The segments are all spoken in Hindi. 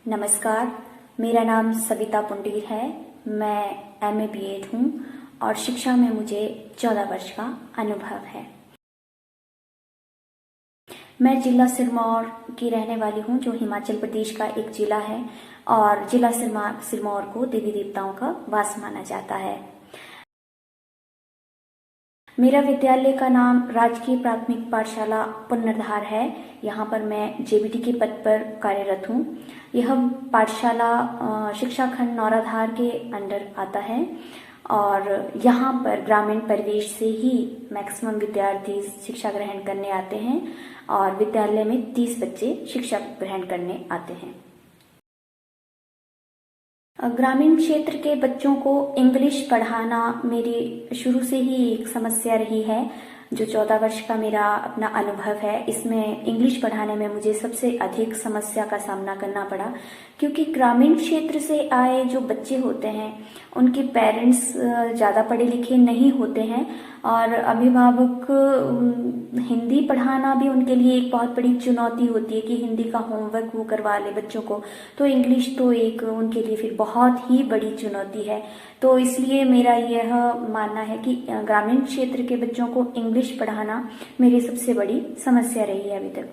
नमस्कार, मेरा नाम सविता पुंडीर है। मैं MA BEd हूँ और शिक्षा में मुझे 14 वर्ष का अनुभव है। मैं जिला सिरमौर की रहने वाली हूँ, जो हिमाचल प्रदेश का एक जिला है और जिला सिरमौर को देवी देवताओं का वास माना जाता है। मेरा विद्यालय का नाम राजकीय प्राथमिक पाठशाला पुनर्धार है। यहाँ पर मैं JBT के पद पर कार्यरत हूँ। यह पाठशाला शिक्षा खंड नौराधार के अंडर आता है और यहाँ पर ग्रामीण परिवेश से ही मैक्सिमम विद्यार्थी शिक्षा ग्रहण करने आते हैं और विद्यालय में 30 बच्चे शिक्षा ग्रहण करने आते हैं। ग्रामीण क्षेत्र के बच्चों को इंग्लिश पढ़ाना मेरी शुरू से ही एक समस्या रही है। जो 14 वर्ष का मेरा अपना अनुभव है, इसमें इंग्लिश पढ़ाने में मुझे सबसे अधिक समस्या का सामना करना पड़ा, क्योंकि ग्रामीण क्षेत्र से आए जो बच्चे होते हैं उनके पेरेंट्स ज़्यादा पढ़े लिखे नहीं होते हैं और अभिभावक हिंदी पढ़ाना भी उनके लिए एक बहुत बड़ी चुनौती होती है कि हिंदी का होमवर्क वो करवा ले बच्चों को, तो इंग्लिश तो एक उनके लिए फिर बहुत ही बड़ी चुनौती है। तो इसलिए मेरा यह मानना है कि ग्रामीण क्षेत्र के बच्चों को इंग्लिश पढ़ाना मेरी सबसे बड़ी समस्या रही है अभी तक।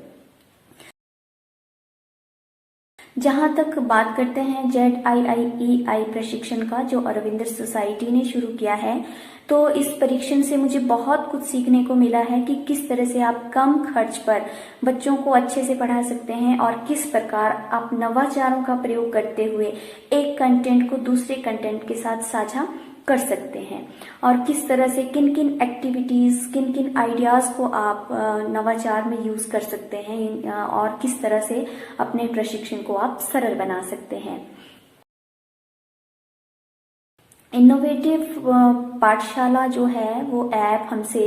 जहाँ तक बात करते हैं ZIIEI प्रशिक्षण का, जो अरविंदर सोसाइटी ने शुरू किया है, तो इस परीक्षण से मुझे बहुत कुछ सीखने को मिला है कि किस तरह से आप कम खर्च पर बच्चों को अच्छे से पढ़ा सकते हैं और किस प्रकार आप नवाचारों का प्रयोग करते हुए एक कंटेंट को दूसरे कंटेंट के साथ साझा कर सकते हैं और किस तरह से किन किन एक्टिविटीज, किन किन आइडियाज को आप नवाचार में यूज कर सकते हैं और किस तरह से अपने प्रशिक्षण को आप सरल बना सकते हैं। इनोवेटिव पाठशाला जो है वो ऐप हमसे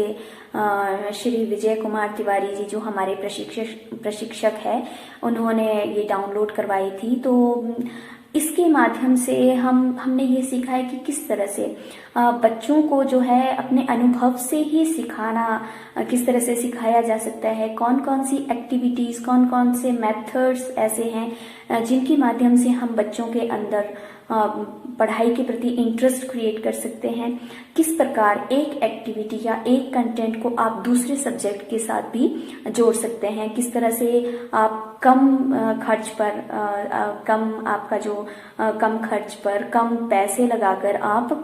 श्री विजय कुमार तिवारी जी, जो हमारे प्रशिक्षक है, उन्होंने ये डाउनलोड करवाई थी। तो इसके माध्यम से हमने ये सीखा है कि किस तरह से बच्चों को जो है अपने अनुभव से ही सिखाना, किस तरह से सिखाया जा सकता है, कौन कौन सी एक्टिविटीज, कौन कौन से मेथड्स ऐसे हैं जिनके माध्यम से हम बच्चों के अंदर पढ़ाई के प्रति इंटरेस्ट क्रिएट कर सकते हैं, किस प्रकार एक एक्टिविटी या एक कंटेंट को आप दूसरे सब्जेक्ट के साथ भी जोड़ सकते हैं, किस तरह से आप कम खर्च पर कम खर्च पर कम पैसे लगाकर आप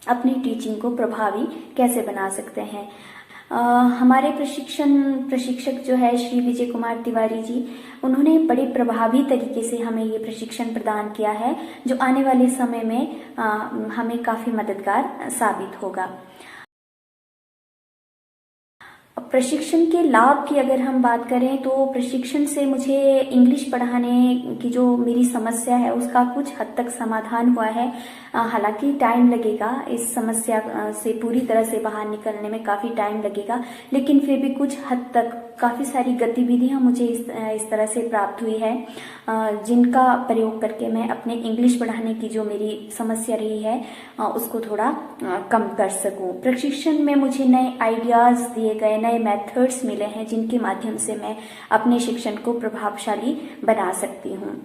अपनी टीचिंग को प्रभावी कैसे बना सकते हैं। हमारे प्रशिक्षक जो है श्री विजय कुमार तिवारी जी, उन्होंने बड़े प्रभावी तरीके से हमें ये प्रशिक्षण प्रदान किया है, जो आने वाले समय में हमें काफी मददगार साबित होगा। प्रशिक्षण के लाभ की अगर हम बात करें तो प्रशिक्षण से मुझे इंग्लिश पढ़ाने की जो मेरी समस्या है उसका कुछ हद तक समाधान हुआ है। हालांकि टाइम लगेगा, इस समस्या से पूरी तरह से बाहर निकलने में काफ़ी टाइम लगेगा, लेकिन फिर भी कुछ हद तक काफ़ी सारी गतिविधियां मुझे इस तरह से प्राप्त हुई है जिनका प्रयोग करके मैं अपने इंग्लिश पढ़ाने की जो मेरी समस्या रही है उसको थोड़ा कम कर सकूं। प्रशिक्षण में मुझे नए आइडियाज दिए गए, नए मेथड्स मिले हैं जिनके माध्यम से मैं अपने शिक्षण को प्रभावशाली बना सकती हूँ।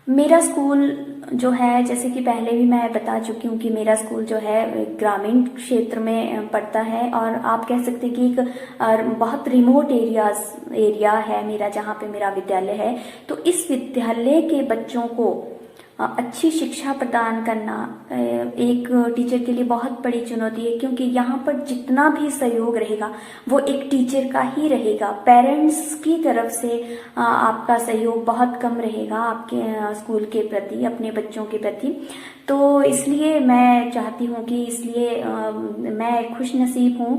मेरा स्कूल जो है, जैसे कि पहले भी मैं बता चुकी हूँ कि मेरा स्कूल जो है ग्रामीण क्षेत्र में पड़ता है और आप कह सकते हैं कि एक बहुत रिमोट एरिया है मेरा, जहाँ पे मेरा विद्यालय है। तो इस विद्यालय के बच्चों को अच्छी शिक्षा प्रदान करना एक टीचर के लिए बहुत बड़ी चुनौती है, क्योंकि यहाँ पर जितना भी सहयोग रहेगा वो एक टीचर का ही रहेगा। पेरेंट्स की तरफ से आपका सहयोग बहुत कम रहेगा आपके स्कूल के प्रति, अपने बच्चों के प्रति। तो इसलिए मैं चाहती हूँ कि मैं खुश नसीब हूँ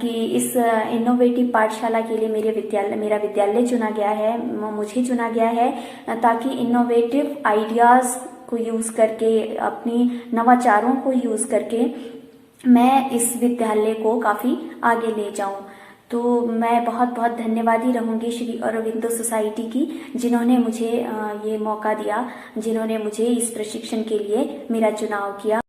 कि इस इनोवेटिव पाठशाला के लिए मेरा विद्यालय चुना गया है, मुझे चुना गया है, ताकि इनोवेटिव आइडियाज को यूज करके, अपनी नवाचारों को यूज करके मैं इस विद्यालय को काफी आगे ले जाऊं। तो मैं बहुत बहुत धन्यवादी रहूंगी श्री अरविंदो सोसाइटी की, जिन्होंने मुझे ये मौका दिया, जिन्होंने मुझे इस प्रशिक्षण के लिए मेरा चुनाव किया।